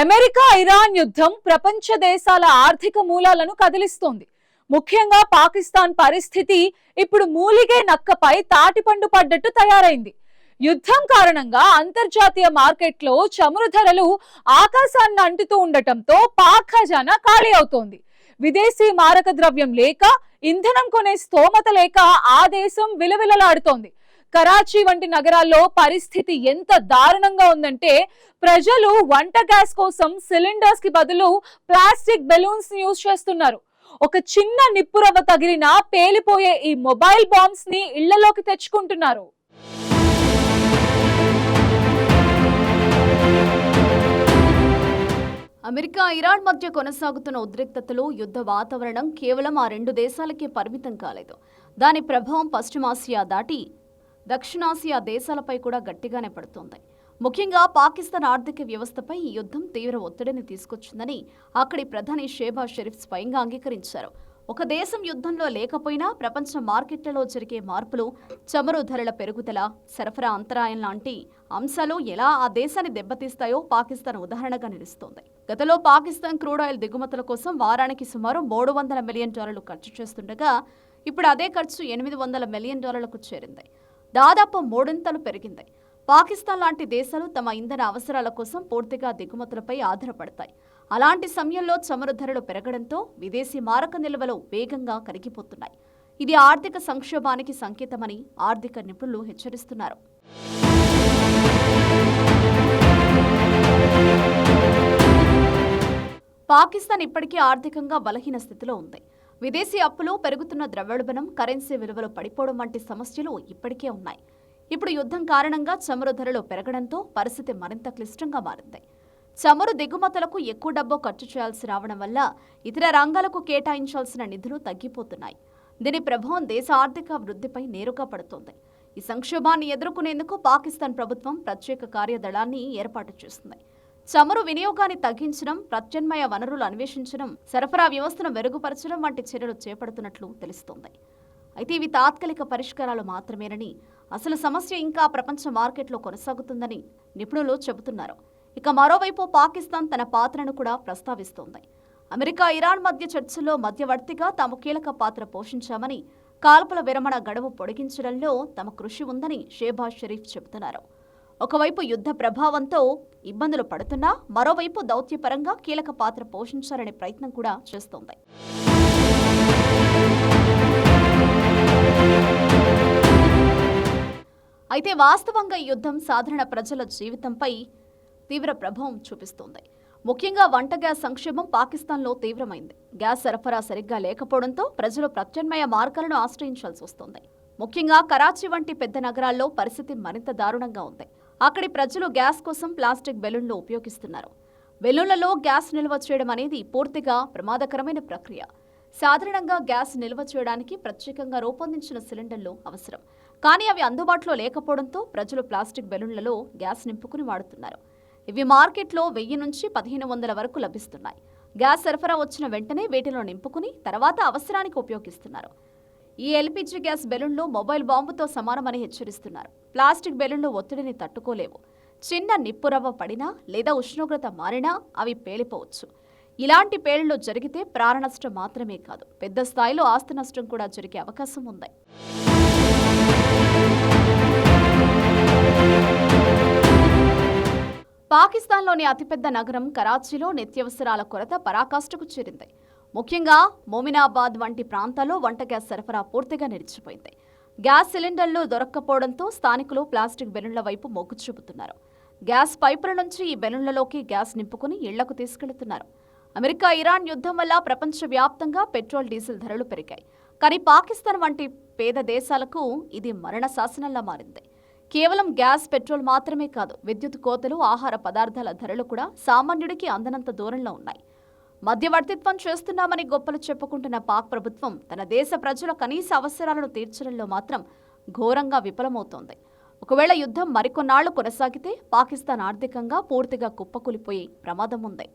America Iran యుద్ధం ప్రపంచ దేశాల ఆర్థిక మూలాలను కదిలిస్తోంది. ముఖ్యంగా పాకిస్తాన్ పరిస్థితి ఇప్పుడు మూలిగే నక్కపై తాటిపండు పడ్డట్టు తయారైంది. యుద్ధం కారణంగా అంతర్జాతీయ మార్కెట్లో చమురు ధరలు ఆకాశాన్ని అంటుతూ ఉండటంతో పాక్ ఖజానా ఖాళీ అవుతోంది. విదేశీ మారక ద్రవ్యం లేక, ఇంధనం కొనే స్తోమత లేక ఆ దేశం విలవిలలాడుతోంది. కరాచీ వంటి నగరాల్లో పరిస్థితి ఎంత దారుణంగా ఉందంటే ప్రజలు వంట గ్యాస్ కోసం సిలిండర్స్ కి బదులు ప్లాస్టిక్ బెలూన్స్ యూజ్ చేస్తున్నారు. ఒక చిన్న నిప్పురవ్వ తగిలినా పేలిపోయే ఈ మొబైల్ బాంబ్స్ ని ఇళ్లలోకి తెచ్చుకుంటున్నారు. అమెరికా ఇరాన్ మధ్య కొనసాగుతున్న ఉద్రిక్తతలు, యుద్ధ వాతావరణం కేవలం ఆ రెండు దేశాలకే పరిమితం కాలేదు. దాని ప్రభావం పశ్చిమాసియా దాటి దక్షిణాసియా దేశాలపై కూడా గట్టిగానే పడుతోంది. ముఖ్యంగా పాకిస్తాన్ ఆర్థిక వ్యవస్థపై ఈ యుద్ధం తీవ్ర ఒత్తిడిని తీసుకొచ్చిందని అక్కడి ప్రధాని షెహబాజ్ షరీఫ్ స్వయంగా అంగీకరించారు. ఒక దేశం యుద్ధంలో లేకపోయినా ప్రపంచ మార్కెట్లలో జరిగే మార్పులు, చమురు ధరల పెరుగుదల, సరఫరా అంతరాయం లాంటి అంశాలు ఎలా ఆ దేశాన్ని దెబ్బతీస్తాయో పాకిస్తాన్ ఉదాహరణగా నిలుస్తోంది. గతంలో పాకిస్తాన్ క్రూడ్ ఆయిల్ దిగుమతుల కోసం వారానికి సుమారు $300 మిలియన్ ఖర్చు చేస్తుండగా ఇప్పుడు అదే ఖర్చు $800 మిలియన్ చేరింది. దాదాపు మూడింతలు పెరిగింది. పాకిస్తాన్ లాంటి దేశాలు తమ ఇంధన అవసరాల కోసం పూర్తిగా దిగుమతులపై ఆధారపడతాయి. అలాంటి సమయంలో చమురు ధరలు పెరగడంతో విదేశీ మారక నిల్వలు వేగంగా కరిగిపోతున్నాయి. ఇది ఆర్థిక సంక్షోభానికి సంకేతమని ఆర్థిక నిపుణులు హెచ్చరిస్తున్నారు. పాకిస్తాన్ ఇప్పటికీ ఆర్థికంగా బలహీన స్థితిలో ఉంది. విదేశీ అప్పులు, పెరుగుతున్న ద్రవ్యోల్బణం, కరెన్సీ విలువలు పడిపోవడం వంటి సమస్యలు ఇప్పటికే ఉన్నాయి. ఇప్పుడు యుద్ధం కారణంగా చమురు ధరలు పెరగడంతో పరిస్థితి మరింత క్లిష్టంగా మారింది. చమురు దిగుమతులకు ఎక్కువ డబ్బు ఖర్చు చేయాల్సి రావడం వల్ల ఇతర రంగాలకు కేటాయించాల్సిన నిధులు తగ్గిపోతున్నాయి. దీని ప్రభావం దేశ ఆర్థిక వృద్ధిపై నేరుగా పడుతోంది. ఈ సంక్షోభాన్ని ఎదుర్కొనేందుకు పాకిస్తాన్ ప్రభుత్వం ప్రత్యేక కార్యదళాన్ని ఏర్పాటు చేస్తుంది. చమురు వినియోగాన్ని తగ్గించడం, ప్రత్యామ్నాయ వనరులు అన్వేషించడం, సరఫరా వ్యవస్థను మెరుగుపరచడం వంటి చర్యలు చేపడుతున్నట్లు తెలుస్తోంది. అయితే ఇవి తాత్కాలిక పరిష్కారాలు మాత్రమేనని, అసలు సమస్య ఇంకా ప్రపంచ మార్కెట్లో కొనసాగుతుందని నిపుణులు చెబుతున్నారు. ఇక మరోవైపు పాకిస్తాన్ తన పాత్రను కూడా ప్రస్తావిస్తోంది. అమెరికా ఇరాన్ మధ్య చర్చల్లో మధ్యవర్తిగా తాము కీలక పాత్ర పోషించామని, కాల్పుల విరమణ గడువు పొడిగించడంలో తమ కృషి ఉందని షెహబాజ్ షరీఫ్ చెబుతున్నారు. ఒకవైపు యుద్ధ ప్రభావంతో ఇబ్బందులు పడుతున్నా మరోవైపు దౌత్యపరంగా కీలక పాత్ర పోషించాలనే ప్రయత్నం కూడా చేస్తోంది. అయితే వాస్తవంగా ఈ యుద్ధం సాధారణ ప్రజల జీవితంపై తీవ్ర ప్రభావం చూపిస్తోంది. ముఖ్యంగా వంట గ్యాస్ సంక్షోభం పాకిస్తాన్లో తీవ్రమైంది. గ్యాస్ సరఫరా సరిగ్గా లేకపోవడంతో ప్రజలు ప్రత్యామ్నాయ మార్గాలను ఆశ్రయించాల్సి వస్తోంది. ముఖ్యంగా కరాచీ వంటి పెద్ద నగరాల్లో పరిస్థితి మరింత దారుణంగా ఉంది. అక్కడి ప్రజలు గ్యాస్ కోసం ప్లాస్టిక్ బెలూన్లు ఉపయోగిస్తున్నారు. బెలూన్లలో గ్యాస్ నిల్వ చేయడం అనేది పూర్తిగా ప్రమాదకరమైన ప్రక్రియ. సాధారణంగా గ్యాస్ నిల్వ చేయడానికి ప్రత్యేకంగా రూపొందించిన సిలిండర్లు అవసరం. కానీ అవి అందుబాటులో లేకపోవడంతో ప్రజలు ప్లాస్టిక్ బెలూన్లలో గ్యాస్ నింపుకుని వాడుతున్నారు. ఇవి మార్కెట్లో 1000 నుంచి 1500 వరకు లభిస్తున్నాయి. గ్యాస్ సరఫరా వచ్చిన వెంటనే వీటిలో నింపుకుని తర్వాత అవసరానికి ఉపయోగిస్తున్నారు. ఈ ఎల్పీజీ గ్యాస్ బెలూన్లు మొబైల్ బాంబుతో సమానమని హెచ్చరిస్తున్నారు. ప్లాస్టిక్ బెలూన్లు ఒత్తిడిని తట్టుకోలేవు. చిన్న నిప్పురవ్వ పడినా లేదా ఉష్ణోగ్రత మారినా అవి పేలిపోవచ్చు. ఇలాంటి పేలుళ్లు జరిగితే ప్రాణ నష్టం మాత్రమే కాదు, పెద్ద స్థాయిలో ఆస్తి నష్టం కూడా జరిగే అవకాశం ఉంది. పాకిస్తాన్లోని అతిపెద్ద నగరం కరాచీలో నిత్యావసరాల కొరత పరాకాష్ఠకు చేరింది. ముఖ్యంగా మోమినాబాద్ వంటి ప్రాంతాల్లో వంట గ్యాస్ సరఫరా పూర్తిగా నిలిచిపోయింది. గ్యాస్ సిలిండర్లు దొరక్కపోవడంతో స్థానికులు ప్లాస్టిక్ బెలూన్ల వైపు మొగ్గు చూపుతున్నారు. గ్యాస్ పైపుల నుంచి ఈ బెలూన్లలోకి గ్యాస్ నింపుకుని ఇళ్లకు తీసుకెళ్తున్నారు. అమెరికా ఇరాన్ యుద్ధం వల్ల ప్రపంచవ్యాప్తంగా పెట్రోల్, డీజిల్ ధరలు పెరిగాయి. కానీ పాకిస్తాన్ వంటి పేద దేశాలకు ఇది మరణ శాసనంలా మారింది. కేవలం గ్యాస్, పెట్రోల్ మాత్రమే కాదు, విద్యుత్ కోతలు, ఆహార పదార్థాల ధరలు కూడా సామాన్యుడికి అందనంత దూరంలో ఉన్నాయి. మధ్యవర్తిత్వం చేస్తున్నామని గొప్పలు చెప్పుకుంటున్న పాక్ ప్రభుత్వం తన దేశ ప్రజల కనీస అవసరాలను తీర్చడంలో మాత్రం ఘోరంగా విఫలమవుతోంది. ఒకవేళ యుద్ధం మరికొన్నాళ్లు కొనసాగితే పాకిస్తాన్ ఆర్థికంగా పూర్తిగా కుప్పకూలిపోయే ప్రమాదం ఉంది.